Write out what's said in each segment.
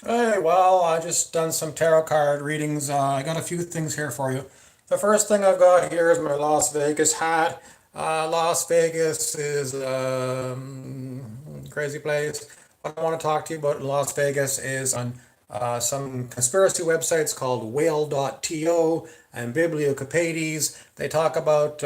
Hey, well, I just done some tarot card readings. I got a few things here for you. The first thing I've got here is my Las Vegas hat. Las Vegas is a crazy place. What I want to talk to you about in Las Vegas is on some conspiracy websites called whale.to and Bibliocapades. They talk about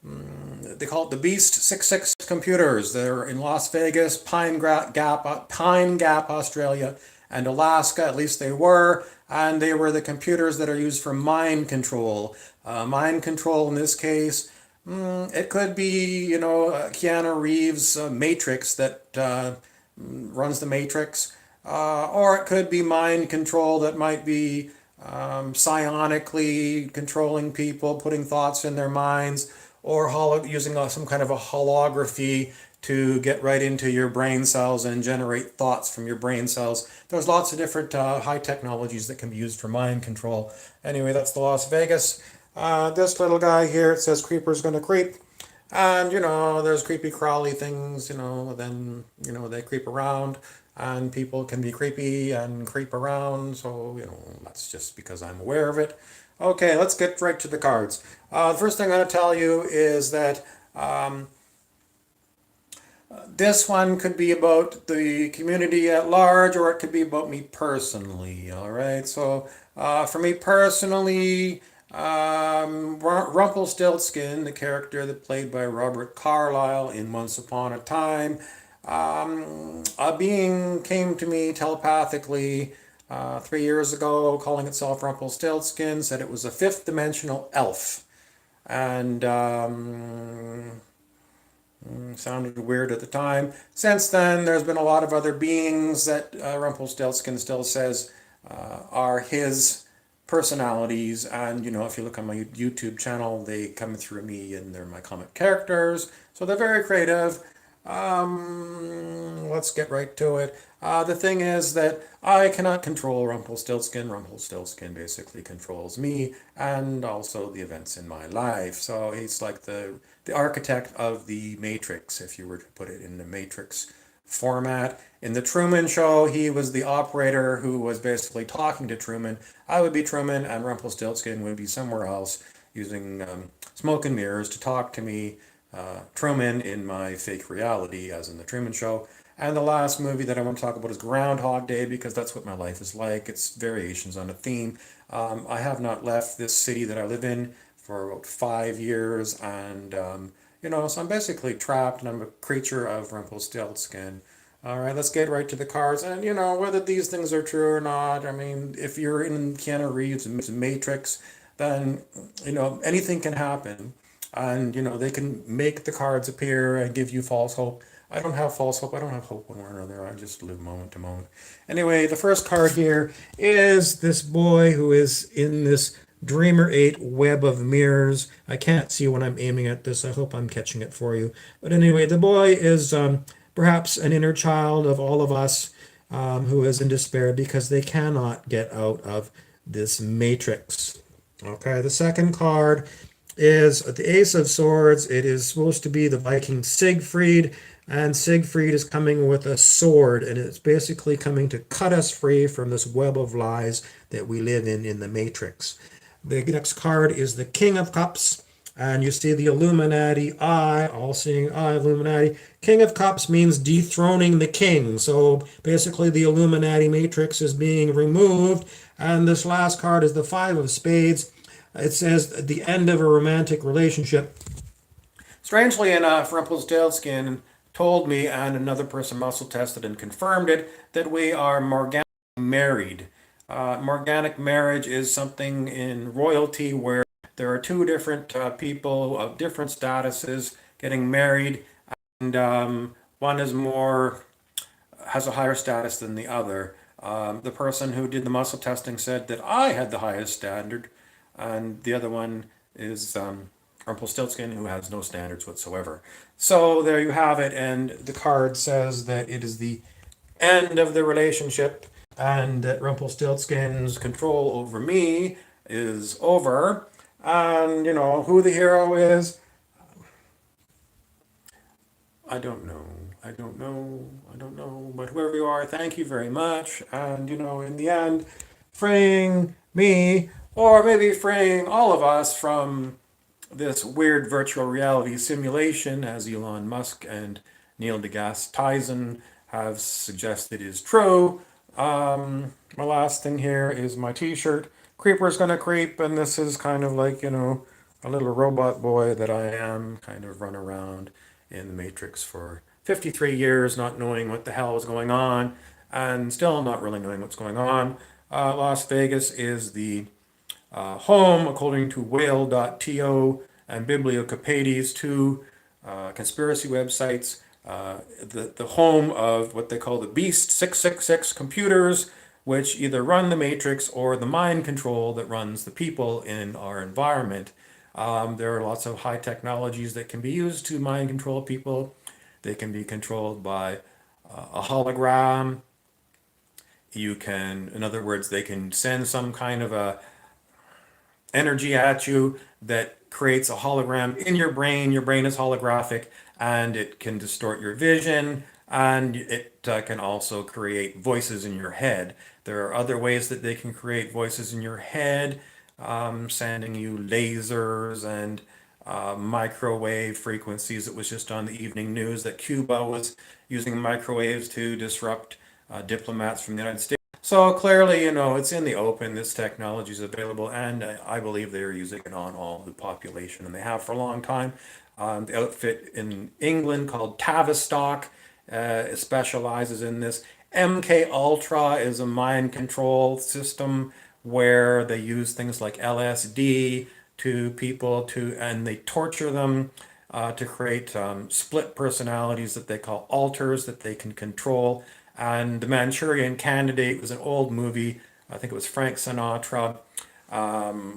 they call it the Beast 66 computers. They're in Las Vegas, Pine Gap, Australia, and Alaska. At least they were, and they were the computers that are used for mind control. Mind control in this case, it could be Keanu Reeves' Matrix that runs the Matrix, or it could be mind control that might be psionically controlling people, putting thoughts in their minds, or using some kind of a holography to get right into your brain cells and generate thoughts from your brain cells. There's lots of different high technologies that can be used for mind control. Anyway, that's the Las Vegas. This little guy here, it says creeper's gonna creep. And, there's creepy crawly things, then, they creep around and people can be creepy and creep around. So, that's just because I'm aware of it. Okay, let's get right to the cards. The first thing I'm going to tell you is that this one could be about the community at large, or it could be about me personally. All right. So, for me personally, Rumpelstiltskin, the character that played by Robert Carlyle in Once Upon a Time, a being came to me telepathically 3 years ago, calling itself Rumpelstiltskin, said it was a fifth dimensional elf. And sounded weird at the time. Since then, there's been a lot of other beings that Rumpelstiltskin still says are his personalities. And, if you look on my YouTube channel, they come through me and they're my comic characters. So they're very creative. Let's get right to it. The thing is that I cannot control Rumpelstiltskin. Rumpelstiltskin basically controls me and also the events in my life. So he's like the architect of the Matrix, if you were to put it in the Matrix format. In the Truman Show, he was the operator who was basically talking to Truman. I would be Truman, and Rumpelstiltskin would be somewhere else using smoke and mirrors to talk to me, Truman, in my fake reality, as in the Truman Show. And the last movie that I want to talk about is Groundhog Day, because that's what my life is like. It's variations on a theme. I have not left this city that I live in for about 5 years, and so I'm basically trapped, and I'm a creature of Rumpelstiltskin. All right, let's get right to the cards, and whether these things are true or not. I mean, if you're in Keanu Reeves' Matrix, then anything can happen, and they can make the cards appear and give you false hope. I don't have false hope. I don't have hope one way or another. I just live moment to moment. Anyway, the first card here is this boy who is in this Dreamer 8 web of mirrors. I can't see when I'm aiming at this. I hope I'm catching it for you. But anyway, the boy is perhaps an inner child of all of us who is in despair because they cannot get out of this matrix. Okay, the second card is the Ace of Swords. It is supposed to be the Viking Siegfried, and Siegfried is coming with a sword, and it's basically coming to cut us free from this web of lies that we live in the Matrix. The next card is the King of Cups, and you see the Illuminati eye, all-seeing eye, Illuminati. King of Cups means dethroning the king, so basically the Illuminati Matrix is being removed, and this last card is the Five of Spades. It says the end of a romantic relationship. Strangely enough, Rumpelstiltskin told me, and another person muscle tested and confirmed it, that we are morganically married. Morganic marriage is something in royalty where there are two different people of different statuses getting married, and one is more has a higher status than the other. The person who did the muscle testing said that I had the highest standard, and the other one is Rumpelstiltskin, who has no standards whatsoever. So there you have it, and the card says that it is the end of the relationship, and that Rumpelstiltskin's control over me is over. And who the hero is, I don't know. I don't know. I don't know. But whoever you are, thank you very much. And, in the end, freeing me, or maybe freeing all of us from this weird virtual reality simulation, as Elon Musk and Neil deGrasse Tyson have suggested is true. My last thing here is my t-shirt. Creeper's gonna creep, and this is kind of like, a little robot boy that I am, kind of run around in the Matrix for 53 years, not knowing what the hell is going on, and still not really knowing what's going on. Las Vegas is the home, according to whale.to and Bibliocapades, two conspiracy websites, the home of what they call the Beast 666 computers, which either run the Matrix or the mind control that runs the people in our environment. There are lots of high technologies that can be used to mind control people. They can be controlled by a hologram. In other words, they can send some kind of a energy at you that creates a hologram in your brain. Your brain is holographic, and it can distort your vision, and it can also create voices in your head. There are other ways that they can create voices in your head, sending you lasers and microwave frequencies. It was just on the evening news that Cuba was using microwaves to disrupt diplomats from the United States. So clearly, it's in the open. This technology is available, and I believe they're using it on all the population, and they have for a long time. The outfit in England called Tavistock specializes in this. MK Ultra is a mind control system where they use things like LSD to people and they torture them to create split personalities that they call alters that they can control. And The Manchurian Candidate was an old movie. I think it was Frank Sinatra,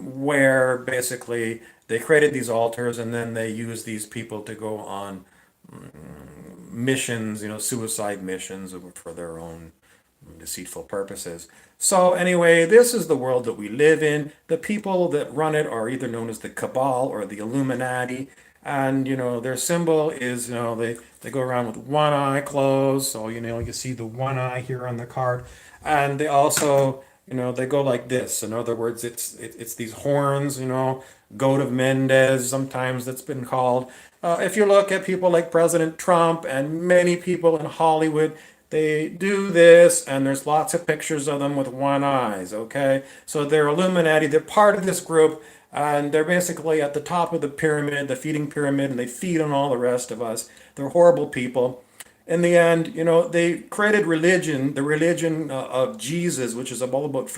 where basically they created these alters and then they used these people to go on missions, suicide missions for their own deceitful purposes. So anyway, this is the world that we live in. The people that run it are either known as the Cabal or the Illuminati. And their symbol is they go around with one eye closed, so you see the one eye here on the card, and they also they go like this. In other words, it's these horns, goat of Mendez, sometimes that's been called. If you look at people like President Trump and many people in Hollywood, they do this, and there's lots of pictures of them with one eyes, okay? So they're Illuminati, they're part of this group, and they're basically at the top of the pyramid, the feeding pyramid, and they feed on all the rest of us. They're horrible people. In the end, they created religion, the religion of Jesus, which is all about